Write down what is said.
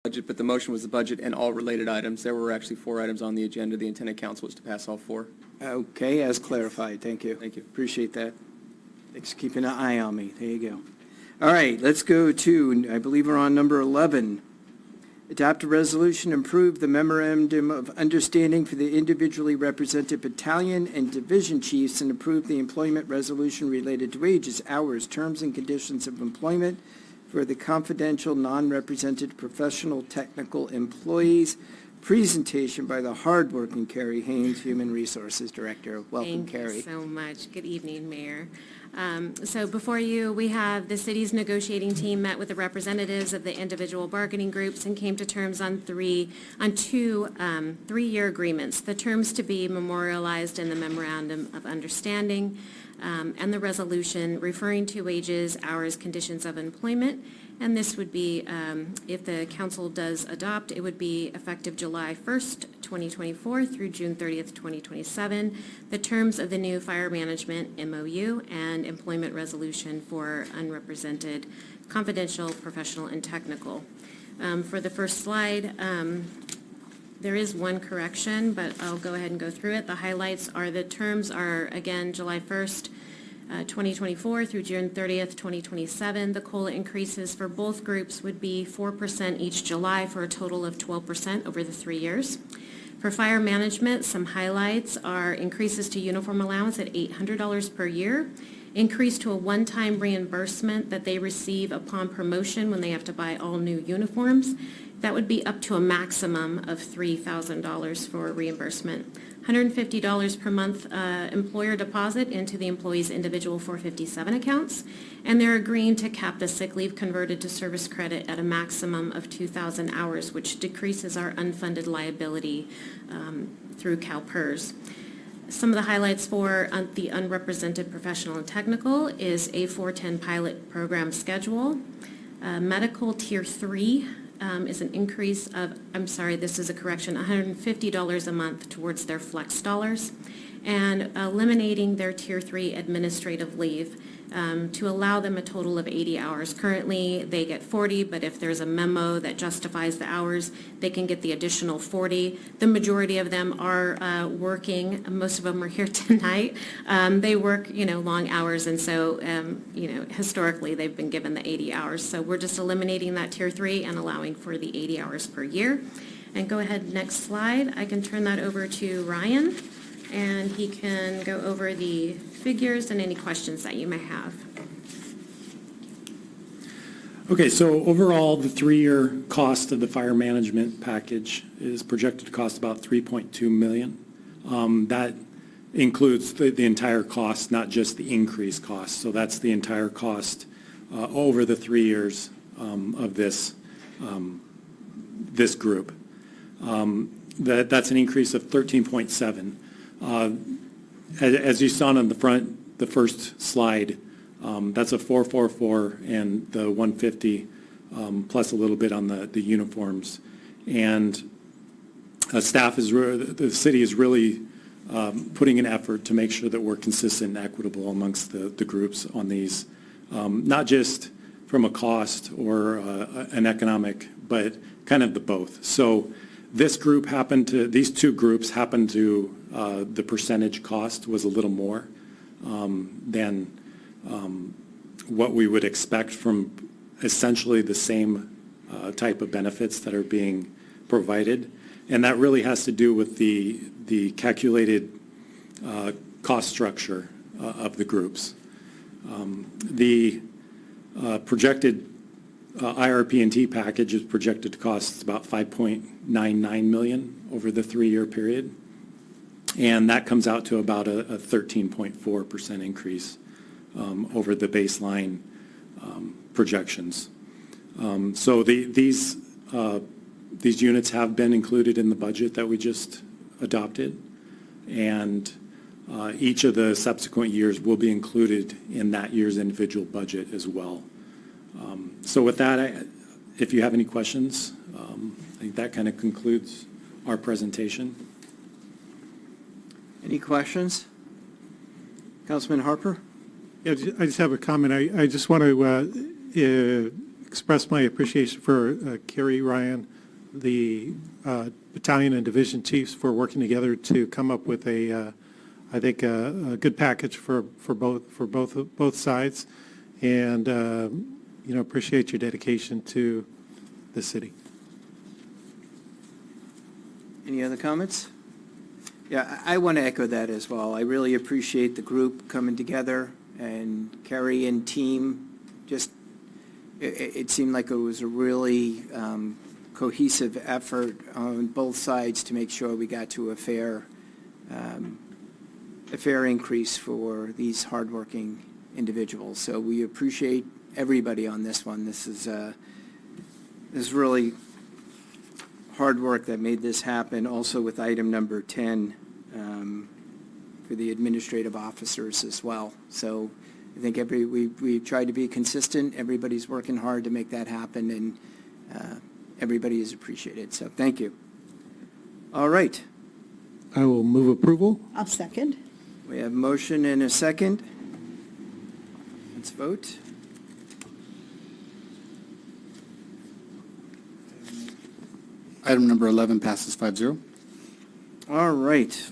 budget, but the motion was the budget and all related items. There were actually 4 items on the agenda. The intent of council was to pass all 4. Okay, as clarified. Thank you. Thank you. Appreciate that. Thanks for keeping an eye on me. There you go. All right, let's go to, I believe we're on number 11. Adopt a resolution, approve the memorandum of understanding for the individually represented battalion and division chiefs, and approve the employment resolution related to wages, hours, terms, and conditions of employment for the confidential, non-represented professional technical employees. Presentation by the hardworking Carrie Haynes, Human Resources Director. Welcome, Carrie. Thank you so much. Good evening, Mayor. So before you, we have the city's negotiating team met with the representatives of the individual bargaining groups and came to terms on two three-year agreements. The terms to be memorialized in the Memorandum of Understanding and the resolution referring to wages, hours, conditions of employment. And this would be, if the council does adopt, it would be effective July 1st, 2024 through June 30th, 2027. The terms of the new fire management MOU and employment resolution for unrepresented, confidential, professional, and technical. For the first slide, there is one correction, but I'll go ahead and go through it. The highlights are the terms are, again, July 1st, 2024 through June 30th, 2027. The COLA increases for both groups would be 4% each July for a total of 12% over the 3 years. For fire management, some highlights are increases to uniform allowance at $800 per year, increase to a one-time reimbursement that they receive upon promotion when they have to buy all new uniforms. That would be up to a maximum of $3,000 for reimbursement. $150 per month employer deposit into the employee's individual 457 accounts, and they're agreeing to cap the sick leave converted to service credit at a maximum of 2,000 hours, which decreases our unfunded liability through CalPERS. Some of the highlights for the unrepresented professional and technical is a 410 pilot program schedule. Medical Tier 3 is an increase of, I'm sorry, this is a correction, $150 a month towards their flex dollars, and eliminating their Tier 3 administrative leave to allow them a total of 80 hours. Currently, they get 40, but if there's a memo that justifies the hours, they can get the additional 40. The majority of them are working. Most of them are here tonight. They work, long hours, and so, historically, they've been given the 80 hours. So we're just eliminating that Tier 3 and allowing for the 80 hours per year. And go ahead, next slide. I can turn that over to Ryan, and he can go over the figures and any questions that you may have. Okay, so overall, the 3-year cost of the fire management package is projected to cost about $3.2 million. That includes the entire cost, not just the increased cost. So that's the entire cost over the 3 years of this group. That's an increase of 13.7. As you saw on the first slide, that's a 444 and the 150 plus a little bit on the uniforms. And the city is really putting an effort to make sure that we're consistent and equitable amongst the groups on these, not just from a cost or an economic, but kind of the both. So these two groups happened to, the percentage cost was a little more than what we would expect from essentially the same type of benefits that are being provided. And that really has to do with the calculated cost structure of the groups. The projected IRP&T package is projected to cost about $5.99 million over the 3-year period, and that comes out to about a 13.4% increase over the baseline projections. So these units have been included in the budget that we just adopted, and each of the subsequent years will be included in that year's individual budget as well. So with that, if you have any questions, I think that kind of concludes our presentation. Any questions? Councilman Harper? Yeah, I just have a comment. I just want to express my appreciation for Kerry, Ryan, the battalion and division chiefs for working together to come up with I think, a good package for both sides, and appreciate your dedication to the city. Any other comments? Yeah, I want to echo that as well. I really appreciate the group coming together, and Kerry and team, just, it seemed like it was a really cohesive effort on both sides to make sure we got to a fair increase for these hardworking individuals. So we appreciate everybody on this one. This is really hard work that made this happen, also with item number 10 for the administrative officers as well. So I think we tried to be consistent. Everybody's working hard to make that happen, and everybody is appreciated. So thank you. All right. I will move approval. I'll second. We have motion and a second. Let's vote. Item number 11 passes 5-0. All right.